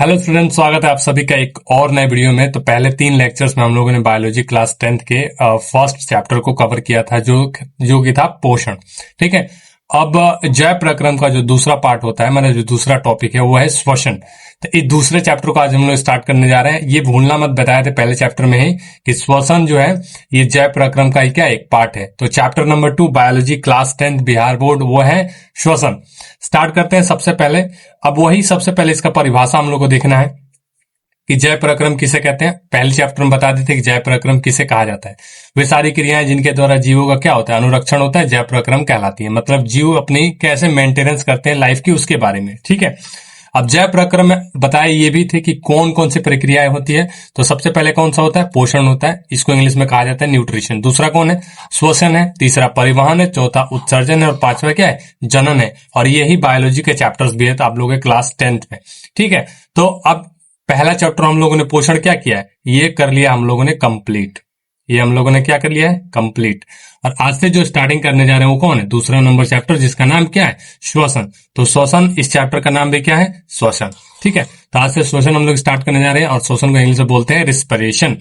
Hello student, स्वागत है आप सभी का एक और नए वीडियो में। तो पहले 3 लेक्चर्स में हम लोगों ने बायोलॉजी क्लास 10th के फर्स्ट चैप्टर को कवर किया था, जो कि था पोषण। ठीक है। अब जय प्रक्रम का जो दूसरा पार्ट होता है, मतलब जो दूसरा टॉपिक है वो है श्वसन। तो इस दूसरे चैप्टर को आज हम लोग स्टार्ट करने जा रहे हैं। ये भूलना मत, बताया थे पहले चैप्टर में ही कि श्वसन जो है ये जय प्रक्रम का ही क्या एक पार्ट है। तो chapter number 2 biology class 10th Bihar board वो है श्वसन। स्टार्ट करते हैं सबसे पहले। अब वही सबसे पहले इसका परिभाषा हम लोग को देखना है कि जय पराक्रम किसे कहते हैं। पहले चैप्टर में बता देते कि जय पराक्रम किसे कहा जाता है। वे सारी क्रियाएं जिनके द्वारा जीवों का क्या होता है, अनुरक्षण होता है, जय पराक्रम कहलाती है। मतलब जीव अपनी कैसे मेंटेनेंस करते हैं लाइफ की, उसके बारे में। ठीक है। अब जय पराक्रम में बताए ये भी थे कि कौन कौन सी प्रक्रियाएं होती है। तो सबसे पहले कौन सा होता है, पोषण होता है, इसको इंग्लिश में कहा जाता है न्यूट्रिशन। दूसरा कौन है, श्वसन है। तीसरा परिवहन है। चौथा उत्सर्जन है। और पांचवा क्या है, जनन है। और यही बायोलॉजी के चैप्टर्स भी है तो आप लोगों के क्लास 10th में। ठीक है। तो अब पहला चैप्टर हम लोगों ने पोषण क्या किया है, ये कर लिया हम लोगों ने कंप्लीट। ये हम लोगों ने क्या कर लिया है, कंप्लीट। और आज से जो स्टार्टिंग करने जा रहे हैं वो कौन है, दूसरा नंबर चैप्टर, जिसका नाम क्या है, श्वसन। तो श्वसन, इस चैप्टर का नाम भी क्या है, श्वसन। ठीक है। तो आज से श्वसन हम लोग स्टार्ट करने जा रहे हैं और श्वसन को इंग्लिश में बोलते हैं रिस्पिरेशन।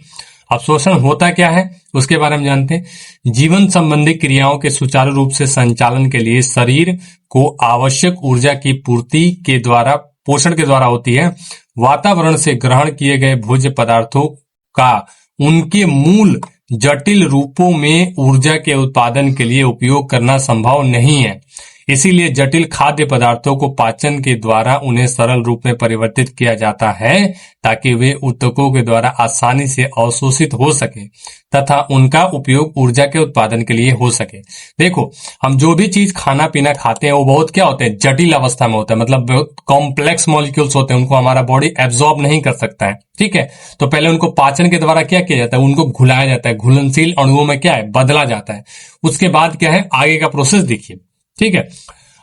अब श्वसन होता क्या है उसके बारे में जानते हैं। जीवन संबंधी क्रियाओं के सुचारू रूप से संचालन के लिए शरीर को आवश्यक ऊर्जा की पूर्ति के द्वारा, पोषण के द्वारा होती है। वातावरण से ग्रहण किए गए भोज्य पदार्थों का उनके मूल जटिल रूपों में ऊर्जा के उत्पादन के लिए उपयोग करना संभव नहीं है। इसीलिए जटिल खाद्य पदार्थों को पाचन के द्वारा उन्हें सरल रूप में परिवर्तित किया जाता है ताकि वे ऊतकों के द्वारा आसानी से अवशोषित हो सके तथा उनका उपयोग ऊर्जा के उत्पादन के लिए हो सके। देखो, हम जो भी चीज खाना पीना खाते हैं वो बहुत क्या होते हैं, जटिल अवस्था में होता है। मतलब बहुत कॉम्प्लेक्स मॉलिक्यूल्स होते हैं, उनको हमारा बॉडी एब्जॉर्ब नहीं कर सकता है। ठीक है। तो पहले उनको पाचन के द्वारा क्या किया जाता है, उनको घुलाया जाता है, घुलनशील अणुओं में क्या है, बदला जाता है। उसके बाद क्या है, आगे का प्रोसेस देखिए। ठीक है।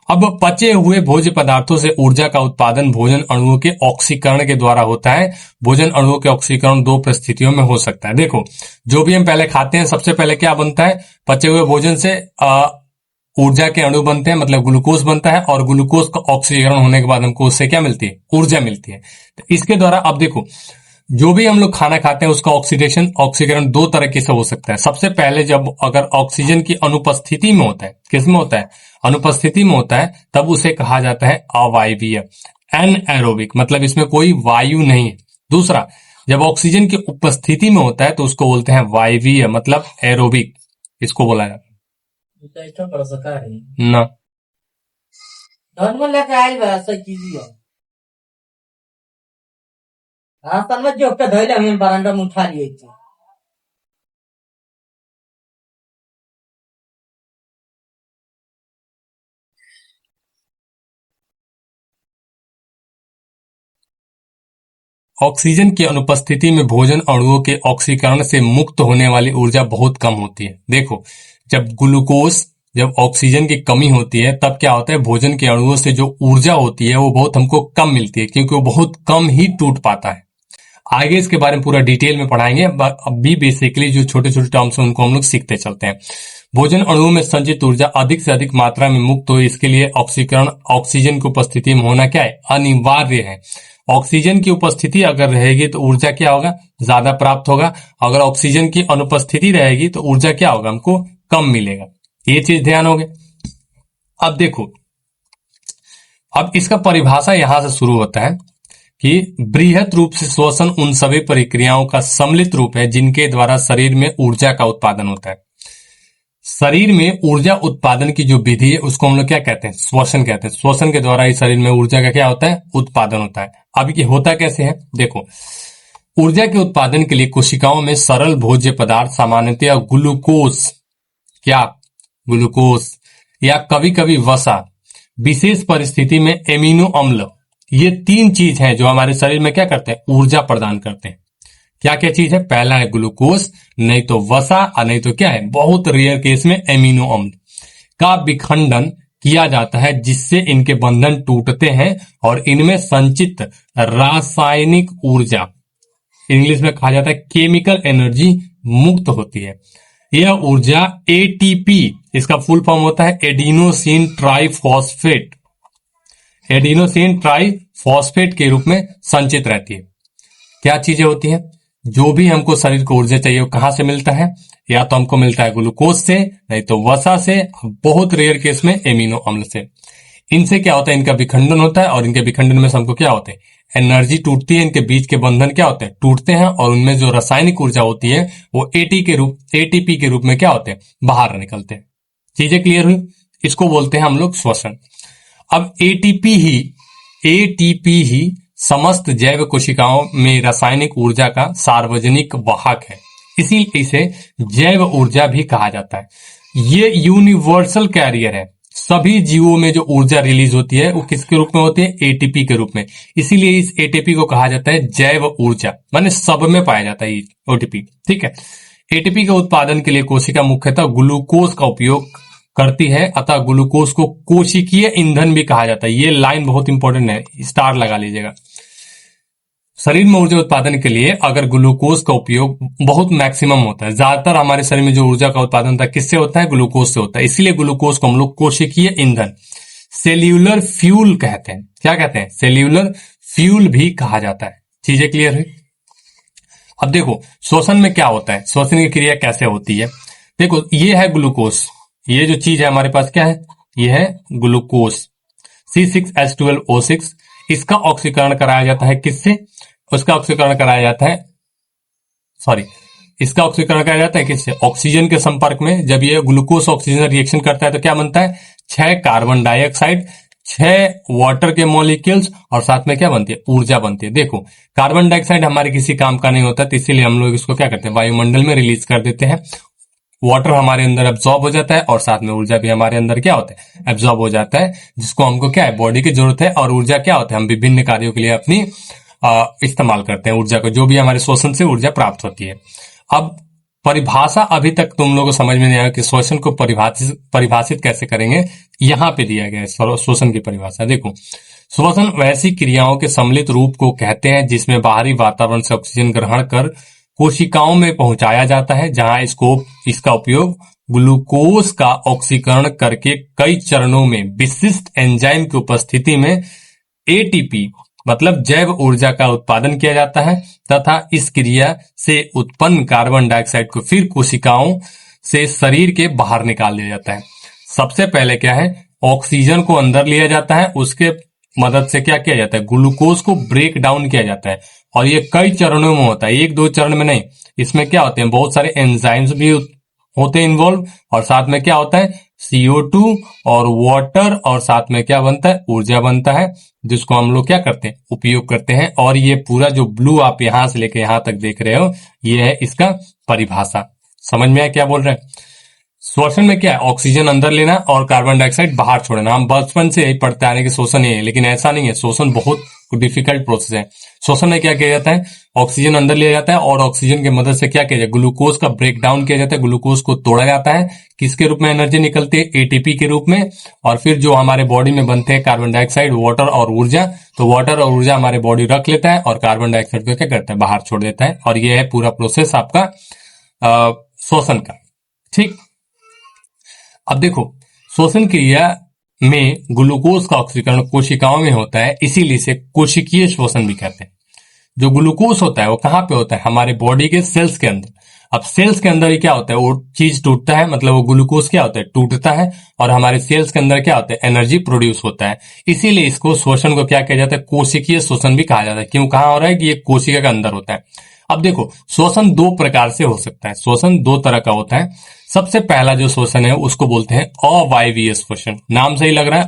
अब पचे हुए भोज्य पदार्थों से ऊर्जा का उत्पादन भोजन अणुओं के ऑक्सीकरण के द्वारा होता है। भोजन अणुओं के ऑक्सीकरण 2 परिस्थितियों में हो सकता है। देखो, जो भी हम पहले खाते हैं सबसे पहले क्या बनता है, पचे हुए भोजन से ऊर्जा के अणु बनते हैं, मतलब ग्लूकोज बनता है। और ग्लूकोज का ऑक्सीकरण होने के बाद हमको उससे क्या मिलती है, ऊर्जा मिलती है। तो इसके द्वारा अब देखो, जो भी हम लोग खाना खाते हैं उसका ऑक्सीकरण 2 तरीके से हो सकता है। सबसे पहले जब अगर ऑक्सीजन की अनुपस्थिति में होता है, किसमें होता है, अनुपस्थिति में होता है, तब उसे कहा जाता है अवायवीय, एनएरोबिक, मतलब इसमें कोई वायु नहीं है। दूसरा, जब ऑक्सीजन की उपस्थिति में होता है तो उसको बोलते हैं वायवीय, मतलब एरोबिक, इसको बोला जाता है ना। ऑक्सीजन की अनुपस्थिति में भोजन अणुओं के ऑक्सीकरण से मुक्त होने वाली ऊर्जा बहुत कम होती है। देखो, जब ऑक्सीजन की कमी होती है तब क्या होता है, भोजन के अणुओं से जो ऊर्जा होती है वो बहुत हमको कम मिलती है, क्योंकि वो बहुत कम ही टूट पाता है। आगे इसके बारे में पूरा डिटेल में पढ़ाएंगे। अभी बेसिकली जो छोटे छोटे टर्म्स हैं उनको हम लोग सीखते चलते हैं। भोजन अणुओं में संचित ऊर्जा अधिक से अधिक मात्रा में मुक्त हो, इसके लिए ऑक्सीकरण ऑक्सीजन की उपस्थिति में होना क्या है, अनिवार्य है। ऑक्सीजन की उपस्थिति अगर रहेगी तो ऊर्जा क्या होगा, ज्यादा प्राप्त होगा। अगर ऑक्सीजन की अनुपस्थिति रहेगी तो ऊर्जा क्या होगा, हमको कम मिलेगा। ये चीज ध्यान होगे। अब देखो, अब इसका परिभाषा यहां से शुरू होता है कि बृहत रूप से श्वसन उन सभी प्रक्रियाओं का सम्मिलित रूप है जिनके द्वारा शरीर में ऊर्जा का उत्पादन होता है। शरीर में ऊर्जा उत्पादन की जो विधि है उसको हम लोग क्या कहते हैं, श्वसन कहते हैं। श्वसन के द्वारा ही शरीर में ऊर्जा का क्या होता है, उत्पादन होता है। अब ये होता कैसे है, देखो, ऊर्जा के उत्पादन के लिए कोशिकाओं में सरल भोज्य पदार्थ, सामान्यतया ग्लूकोज, क्या, ग्लूकोज, या कभी कभी वसा, विशेष परिस्थिति में एमिनो अम्ल, ये 3 चीज हैं जो हमारे शरीर में क्या करते हैं, ऊर्जा प्रदान करते हैं। क्या क्या चीज है, पहला है ग्लूकोज, नहीं तो वसा, और नहीं तो क्या है, बहुत रेयर केस में एमिनो अम्ल का विखंडन किया जाता है, जिससे इनके बंधन टूटते हैं और इनमें संचित रासायनिक ऊर्जा, इंग्लिश में कहा जाता है केमिकल एनर्जी, मुक्त होती है। यह ऊर्जा एटीपी, इसका फुल फॉर्म होता है adenosine triphosphate, adenosine try phosphate के रूप में संचित रहती है। क्या चीजें होती हैं? जो भी हमको शरीर को ऊर्जा चाहिए वो कहां से मिलता है? या तो हमको मिलता है ग्लूकोज से, नहीं तो वसा से, बहुत रेयर केस में एमिनो अम्ल से। इनसे क्या होता है? इनका विखंडन होता है और इनके विखंडन में हमको क्या होते हैं? एनर्जी टूटती है, इनके बीच के बंधन क्या होते हैं? टूटते हैं और उनमें जो रासायनिक ऊर्जा होती है वो एटीपी के रूप में क्या होते हैं? बाहर निकलते हैं। चीजें क्लियर हुई? इसको बोलते हैं हम लोग श्वसन। अब एटीपी ही समस्त जैव कोशिकाओं में रासायनिक ऊर्जा का सार्वजनिक वाहक है, इसीलिए इसे जैव ऊर्जा भी कहा जाता है। ये यूनिवर्सल कैरियर है। सभी जीवों में जो ऊर्जा रिलीज होती है वो किसके रूप में होती है? एटीपी के रूप में। इसीलिए इस एटीपी को कहा जाता है जैव ऊर्जा, माने सब में पाया जाता है एटीपी। ठीक है। एटीपी के उत्पादन के लिए कोशिका मुख्यतः ग्लूकोज का उपयोग करती है, अतः ग्लूकोज को कोशिकीय ईंधन भी कहा जाता है। ये लाइन बहुत इंपॉर्टेंट है, स्टार लगा लीजिएगा। शरीर में ऊर्जा उत्पादन के लिए अगर ग्लूकोज का उपयोग बहुत मैक्सिमम होता है, ज्यादातर हमारे शरीर में जो ऊर्जा का उत्पादन होता है किससे होता है? ग्लूकोज से होता है। इसीलिए ग्लूकोज को हम लोग कोशिकीय ईंधन, सेल्यूलर फ्यूल कहते हैं। क्या कहते हैं? सेल्यूलर फ्यूल भी कहा जाता है। चीजें क्लियर हुई? अब देखो श्वसन में क्या होता है, श्वसन की क्रिया कैसे होती है। देखो ये है ग्लूकोज, ये जो चीज है हमारे पास क्या है? ये है ग्लूकोज C6H12O6। इसका ऑक्सीकरण कराया जाता है किससे? इसका ऑक्सीकरण कराया जाता है किससे? ऑक्सीजन के संपर्क में। जब ये ग्लूकोज ऑक्सीजन रिएक्शन करता है तो क्या बनता है? 6 कार्बन डाइऑक्साइड, 6 वाटर के मॉलिक्यूल्स और साथ में क्या बनती है? ऊर्जा बनती है। देखो कार्बन डाइऑक्साइड हमारे किसी काम का नहीं होता, तो इसीलिए हम लोग इसको क्या करते हैं? वायुमंडल में रिलीज कर देते हैं। वाटर हमारे अंदर एब्जॉर्ब हो जाता है और साथ में ऊर्जा भी हमारे अंदर क्या होता है? एब्जॉर्ब हो जाता है, जिसको हमको क्या है? बॉडी की जरूरत है। और ऊर्जा क्या होता है? हम विभिन्न कार्यों के लिए अपनी इस्तेमाल करते हैं ऊर्जा को, जो भी हमारे श्वसन से ऊर्जा प्राप्त होती है। अब परिभाषा अभी तक तुम लोगों को समझ में नहीं आया कि श्वसन को परिभाषित कैसे करेंगे। यहां पे दिया गया है श्वसन की परिभाषा। देखो श्वसन वैसी क्रियाओं के सम्मिलित रूप को कहते हैं जिसमें बाहरी वातावरण से ऑक्सीजन ग्रहण कर कोशिकाओं में पहुंचाया जाता है, जहां इसका उपयोग ग्लूकोज का ऑक्सीकरण करके कई चरणों में विशिष्ट एंजाइम की उपस्थिति में एटीपी मतलब जैव ऊर्जा का उत्पादन किया जाता है, तथा इस क्रिया से उत्पन्न कार्बन डाइऑक्साइड को फिर कोशिकाओं से शरीर के बाहर निकाल दिया जाता है। सबसे पहले क्या है? ऑक्सीजन को अंदर लिया जाता है, उसके मदद से क्या किया जाता है? ग्लूकोज को ब्रेक डाउन किया जाता है। और ये कई चरणों में होता है, एक दो चरण में नहीं। इसमें क्या होते हैं? बहुत सारे एंजाइम्स भी होते हैं इन्वॉल्व, और साथ में क्या होता है? CO2 और वाटर, और साथ में क्या बनता है? ऊर्जा बनता है, जिसको हम लोग क्या करते हैं? उपयोग करते हैं। और ये पूरा जो ब्लू आप यहां से लेकर यहां तक देख रहे हो, ये है इसका परिभाषा। समझ में आया क्या बोल रहे हैं? श्वसन में क्या है? ऑक्सीजन अंदर लेना और कार्बन डाइऑक्साइड बाहर छोड़ना। हम बचपन से यही पढ़ते आने के श्वसन ये है, लेकिन ऐसा नहीं है। श्वसन बहुत डिफिकल्ट प्रोसेस है। श्वसन में क्या किया जाता है? ऑक्सीजन अंदर लिया जाता है और ऑक्सीजन की मदद से क्या किया जाता है? ग्लूकोज का ब्रेक डाउन किया जाता है, ग्लूकोज को तोड़ा जाता है। किसके रूप में एनर्जी निकलती है? एटीपी के रूप में। और फिर जो हमारे बॉडी में बनते हैं कार्बन डाइऑक्साइड, वाटर और ऊर्जा, तो वाटर और ऊर्जा हमारे बॉडी रख लेता है और कार्बन डाइऑक्साइड को क्या करता है? बाहर छोड़ देता है। और ये है पूरा प्रोसेस आपका श्वसन का। ठीक। अब देखो श्वसन क्रिया में ग्लूकोज का ऑक्सीकरण कोशिकाओं में होता है, इसीलिए इसे कोशिकीय श्वसन भी कहते हैं। जो ग्लूकोज होता है वो कहाँ पे होता है? हमारे बॉडी के सेल्स के अंदर। अब सेल्स के अंदर ही क्या होता है? वो चीज टूटता है, मतलब वो ग्लूकोज क्या होता है? टूटता है, और हमारे सेल्स के अंदर क्या होता है? एनर्जी प्रोड्यूस होता है। इसीलिए इसको श्वसन को क्या कहा जाता है? कोशिकीय श्वसन भी कहा जाता है। क्यों कहा हो रहा है? कि ये कोशिका के अंदर होता है। अब देखो श्वसन दो प्रकार से हो सकता है। श्वसन दो तरह का होता है। सबसे पहला जो श्वसन है उसको बोलते हैं अवायवीय श्वसन। नाम से ही लग रहा है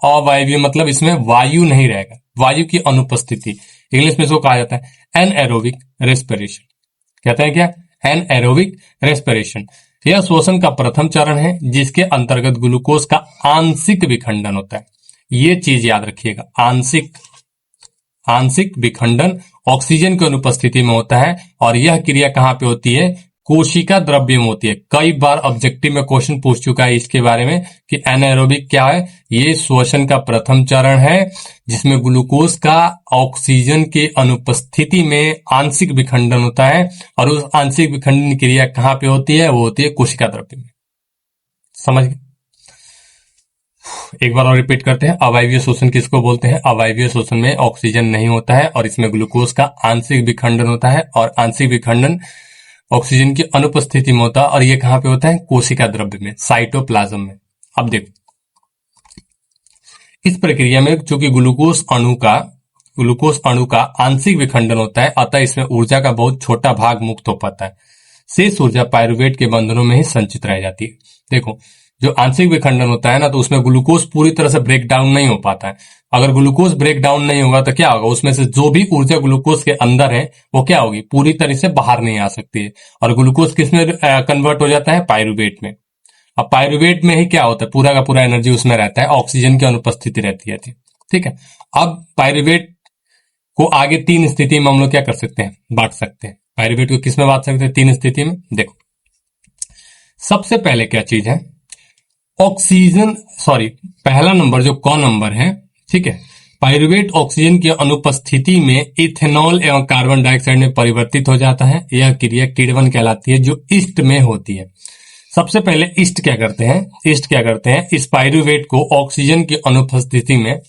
अवायवीय, मतलब इसमें वायु नहीं रहेगा, वायु की अनुपस्थिति। इंग्लिश में इसको कहा जाता है एनएरोबिक रेस्पिरेशन। कहते हैं क्या? Anaerobic respiration. यह श्वसन का प्रथम चरण है, जिसके अंतर्गत ग्लूकोज का आंशिक विखंडन होता है। ये चीज याद रखिएगा, आंशिक विखंडन ऑक्सीजन की अनुपस्थिति में होता है। और यह क्रिया कहां पे होती है? कोशिका द्रव्य में होती है। कई बार ऑब्जेक्टिव में क्वेश्चन पूछ चुका है इसके बारे में कि एनाएरोबिक क्या है। ये श्वसन का प्रथम चरण है, जिसमें ग्लूकोज का ऑक्सीजन के अनुपस्थिति में आंशिक विखंडन होता है। और उस आंशिक विखंडन क्रिया कहां पे होती है? वो होती है कोशिका द्रव्य में। समझ गए? एक बार और रिपीट करते हैं, अवायवीय शोषण किसको बोलते हैं? अवायवीय शोषण में ऑक्सीजन नहीं होता है और इसमें ग्लूकोज का आंशिक विखंडन होता है, और आंशिक विखंडन ऑक्सीजन की अनुपस्थिति में होता है, और ये कहां पे होता है? कोशिका द्रव्य में, साइटोप्लाज्म में। अब देखो, इस प्रक्रिया में चूंकि ग्लूकोज अणु का आंशिक विखंडन होता है, अतः इसमें ऊर्जा का बहुत छोटा भाग मुक्त हो पाता है। शेष ऊर्जा पायरुवेट के बंधनों में ही संचित रह जाती है। देखो, जो आंशिक विखंडन होता है ना, तो उसमें ग्लूकोज पूरी तरह से ब्रेक डाउन नहीं हो पाता है। अगर ग्लूकोज ब्रेक डाउन नहीं होगा तो क्या होगा? उसमें से जो भी ऊर्जा ग्लूकोज के अंदर है वो क्या होगी? पूरी तरह से बाहर नहीं आ सकती है, और ग्लूकोज किस में कन्वर्ट हो जाता है? पायरुवेट में। अब पायरुवेट में ही क्या होता है? पूरा का पूरा एनर्जी उसमें रहता है, ऑक्सीजन की अनुपस्थिति रहती है। ठीक है। अब पायरुवेट को आगे तीन स्थिति में हम लोग क्या कर सकते हैं? बांट सकते हैं। पायरुवेट को किस में बांट सकते हैं? तीन स्थिति में। देखो, सबसे पहले क्या चीज है? ऑक्सीजन, सॉरी, पहला नंबर जो क नंबर है, ठीक है, पायरुवेट ऑक्सीजन की अनुपस्थिति में इथेनॉल एवं कार्बन डाइऑक्साइड में परिवर्तित हो जाता है। यह क्रिया किण्वन कहलाती है, जो ईस्ट में होती है। सबसे पहले ईस्ट क्या करते हैं? इस पायरुवेट को ऑक्सीजन की अनुपस्थिति में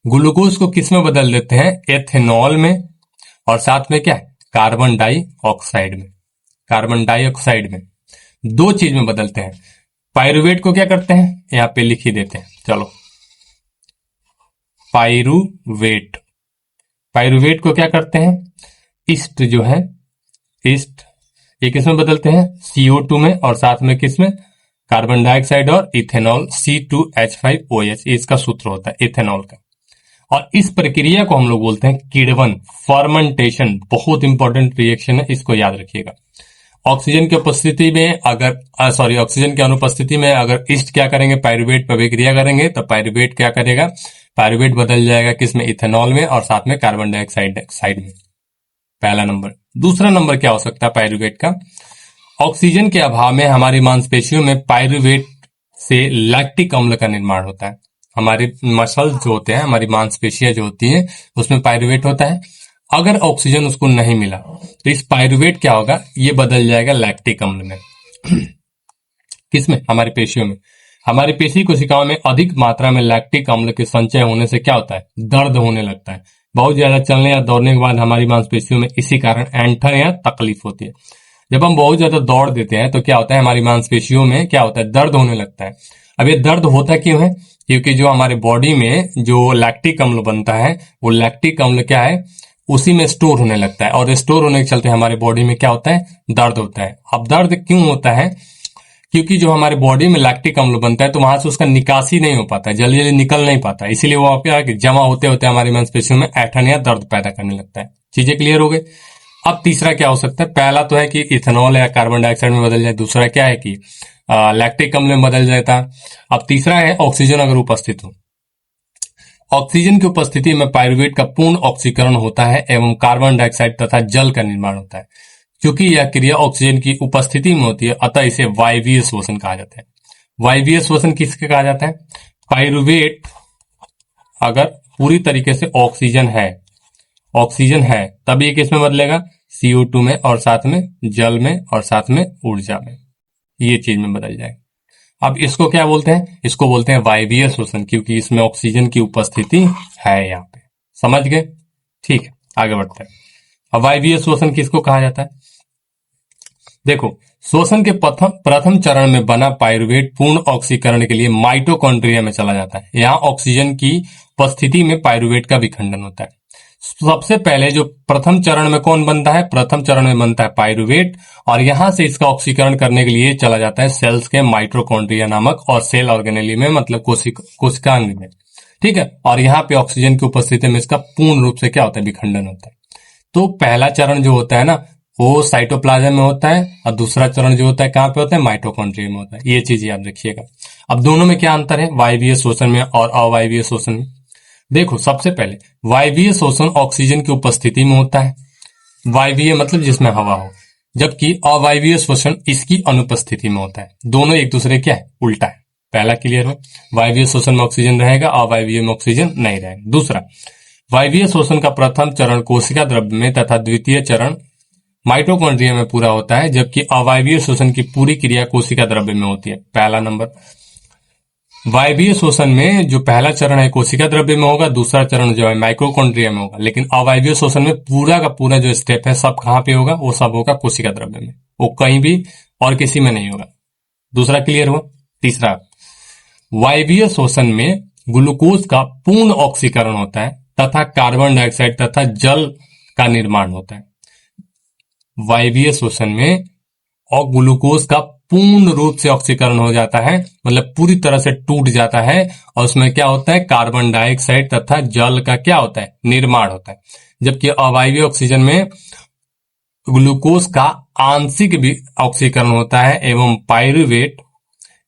ग्लूकोज को किस में बदल देते हैं? एथेनॉल में, और साथ में क्या है? कार्बन डाइऑक्साइड में। दो चीज में बदलते हैं। पायरुवेट को क्या करते हैं? यहां पे लिख ही देते हैं, चलो। पायरुवेट को क्या करते हैं? ईस्ट जो है, ये किस में बदलते हैं? CO2 में, और साथ में किस में? कार्बन डाइऑक्साइड और इथेनॉल, C2H5OH, इसका सूत्र होता है इथेनॉल का। और इस प्रक्रिया को हम लोग बोलते हैं किण्वन, फर्मेंटेशन। बहुत इंपॉर्टेंट रिएक्शन है, इसको याद रखिएगा। ऑक्सीजन की उपस्थिति में ऑक्सीजन की अनुपस्थिति में अगर ईस्ट क्या करेंगे? पायरुवेट पर अभिक्रिया करेंगे, तो पायरुवेट क्या करेगा? पायरुवेट बदल जाएगा किसमें? इथेनॉल में, और साथ में कार्बन डाइऑक्साइड में। पहला नंबर। दूसरा नंबर क्या हो सकता है पायरुवेट का? ऑक्सीजन के अभाव में हमारी मांसपेशियों में पायरुवेट से लैक्टिक अम्ल का निर्माण होता है। हमारे मसल्स जो होते हैं, हमारी मांसपेशियां जो होती हैं, उसमें पायरुवेट होता है। अगर ऑक्सीजन उसको नहीं मिला तो इस पायरुवेट क्या होगा? ये बदल जाएगा लैक्टिक अम्ल में। किसमें? हमारी पेशियों में। हमारी पेशी कोशिकाओं में अधिक मात्रा में लैक्टिक अम्ल के संचय होने से क्या होता है? दर्द होने लगता है। बहुत ज्यादा चलने या दौड़ने के बाद हमारी मांसपेशियों में इसी कारण ऐंठन या तकलीफ होती है। जब हम बहुत ज्यादा दौड़ देते हैं तो क्या होता है? हमारी मांसपेशियों में क्या होता है? दर्द होने लगता है। अब ये दर्द होता क्यों है? क्योंकि जो हमारे बॉडी में जो लैक्टिक अम्ल बनता है, वो लैक्टिक अम्ल क्या है? उसी में स्टोर होने लगता है, और स्टोर होने के चलते हमारे बॉडी में क्या होता है? दर्द होता है। अब दर्द क्यों होता है? क्योंकि जो हमारे बॉडी में लैक्टिक अम्ल बनता है, तो वहां से उसका निकासी नहीं हो पाता है, जल्दी जल्दी निकल नहीं पाता, इसीलिए वो क्या है? जमा होते होते हमारी मांसपेशियों में ऐंठन या दर्द पैदा करने लगता है। चीजें क्लियर हो गई? अब तीसरा क्या हो सकता है? पहला तो है कि इथेनॉल या कार्बन डाइऑक्साइड में बदल जाए। दूसरा क्या है कि लैक्टिक अम्ल में बदल जाता। अब तीसरा है ऑक्सीजन अगर उपस्थित हो। ऑक्सीजन की उपस्थिति में पायरुवेट का पूर्ण ऑक्सीकरण होता है एवं कार्बन डाइऑक्साइड तथा जल का निर्माण होता है। क्योंकि यह क्रिया ऑक्सीजन की उपस्थिति में होती है, अतः इसे वायवीय श्वसन कहा जाता है। वायवीय श्वसन किसके कहा जाता है? पायरुवेट अगर पूरी तरीके से ऑक्सीजन है तब ये किस में बदलेगा? CO2 में, और साथ में जल में, और साथ में ऊर्जा में, ये चीज में बदल जाएगा। अब इसको क्या बोलते हैं? इसको बोलते हैं वायवीय श्वसन, क्योंकि इसमें ऑक्सीजन की उपस्थिति है यहाँ पे। समझ गए? ठीक है, आगे बढ़ते हैं। अब वायवीय श्वसन किसको कहा जाता है? देखो, श्वसन के प्रथम चरण में बना पायरुवेट पूर्ण ऑक्सीकरण के लिए माइटोकॉन्ड्रिया में चला जाता है। यहाँ ऑक्सीजन की उपस्थिति में पायरुवेट का विखंडन होता है। सबसे पहले जो प्रथम चरण में कौन बनता है? प्रथम चरण में बनता है पायरुवेट, और यहां से इसका ऑक्सीकरण करने के लिए चला जाता है सेल्स के माइटोकॉन्ड्रिया नामक और सेल ऑर्गेनेली में, मतलब कोशिकांग में। ठीक है, और यहाँ पे ऑक्सीजन की उपस्थिति में इसका पूर्ण रूप से क्या होता है? विखंडन होता है। तो पहला चरण जो होता है ना, वो साइटोप्लाज्म में होता है, और दूसरा चरण जो होता है कहाँ पे होता है? माइटोकॉन्ड्रिया में होता है। ये चीज याद रखिएगा। अब दोनों में क्या अंतर है, वायवीय श्वसन में और अवायवीय श्वसन में? देखो, सबसे पहले वायवीय श्वसन ऑक्सीजन की उपस्थिति में होता है, वायवीय मतलब जिसमें हवा हो, जबकि अवायवीय श्वसन इसकी अनुपस्थिति में होता है। दोनों एक दूसरे क्या है? उल्टा है। पहला क्लियर हो? वायवीय श्वसन में ऑक्सीजन रहेगा, अवायवीय में ऑक्सीजन नहीं रहेगा। दूसरा, वायवीय श्वसन का प्रथम चरण कोशिका द्रव्य में तथा द्वितीय चरण माइटोकॉन्ड्रिया में पूरा होता है, जबकि अवायवीय श्वसन की पूरी क्रिया कोशिका द्रव्य में होती है। पहला नंबर। वायवीय शोषण में जो पहला चरण है कोशिका द्रव्य में होगा, दूसरा चरण जो है माइक्रोकॉन्ड्रिया में होगा, लेकिन अवायवीय शोषण में पूरा का पूरा जो स्टेप है सब कहां पे होगा, वो सब होगा कोशिका द्रव्य में, वो कहीं भी और किसी में नहीं होगा। दूसरा क्लियर हुआ। तीसरा, वायवीय शोषण में ग्लूकोज का पूर्ण ऑक्सीकरण होता है तथा कार्बन डाइऑक्साइड तथा जल का निर्माण होता है। वायवीय शोषण में और ग्लूकोज का पूर्ण रूप से ऑक्सीकरण हो जाता है, मतलब पूरी तरह से टूट जाता है, और उसमें क्या होता है, कार्बन डाइऑक्साइड तथा जल का क्या होता है, निर्माण होता है। जबकि अवायवीय ऑक्सीजन में ग्लूकोज का आंशिक भी ऑक्सीकरण होता है एवं पाइरुवेट,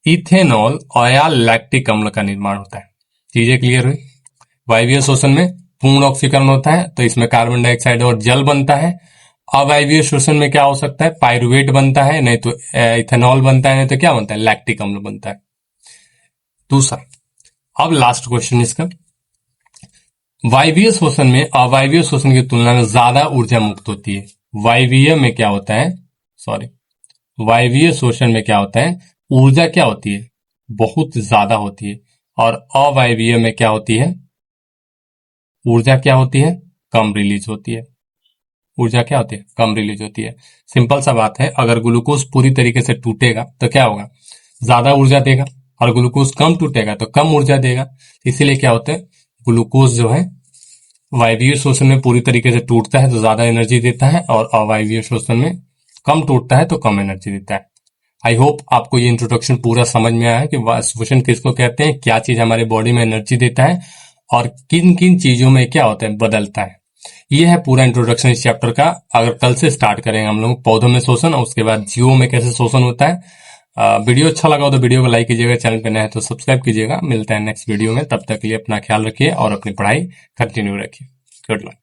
इथेनॉल और या लैक्टिक अम्ल का निर्माण होता है। चीजें क्लियर हुई। वायवीय शोषण में पूर्ण ऑक्सीकरण होता है तो इसमें कार्बन डाइऑक्साइड और जल बनता है। अवायवीय शोषण में क्या हो सकता है, पाइरुवेट बनता है, नहीं तो इथेनॉल बनता है, नहीं तो क्या बनता है, लैक्टिक अम्ल बनता है। दूसरा, अब लास्ट क्वेश्चन इसका, वायवीय शोषण में अवायवीय शोषण की तुलना में ज्यादा ऊर्जा मुक्त होती है। वायवीय में क्या होता है, वायवीय शोषण में क्या होता है, ऊर्जा क्या होती है, बहुत ज्यादा होती है, और अवायवीय में क्या होती है, ऊर्जा क्या होती है, कम रिलीज होती है। ऊर्जा क्या होती है, कम रिलीज होती है। सिंपल सा बात है, अगर ग्लूकोज पूरी तरीके से टूटेगा तो क्या होगा, ज्यादा ऊर्जा देगा, और ग्लूकोज कम टूटेगा तो कम ऊर्जा देगा। इसीलिए क्या होता है, ग्लूकोज जो है वायवीय शोषण में पूरी तरीके से टूटता है तो ज्यादा एनर्जी देता है, और अवायवीय शोषण में कम टूटता है तो कम एनर्जी देता है। आई होप आपको ये इंट्रोडक्शन पूरा समझ में आया है कि शोषण किसको कहते हैं, क्या चीज हमारे बॉडी में एनर्जी देता है, और किन किन चीजों में क्या होता है, बदलता है। ये है पूरा इंट्रोडक्शन इस चैप्टर का। अगर कल से स्टार्ट करेंगे हम लोग पौधों में शोषण, और उसके बाद जीवों में कैसे शोषण होता है। वीडियो अच्छा लगा हो तो वीडियो को लाइक कीजिएगा, चैनल पे नया है तो सब्सक्राइब कीजिएगा। मिलते हैं नेक्स्ट वीडियो में, तब तक के लिए अपना ख्याल रखिए और अपनी पढ़ाई कंटिन्यू रखिए। Good luck.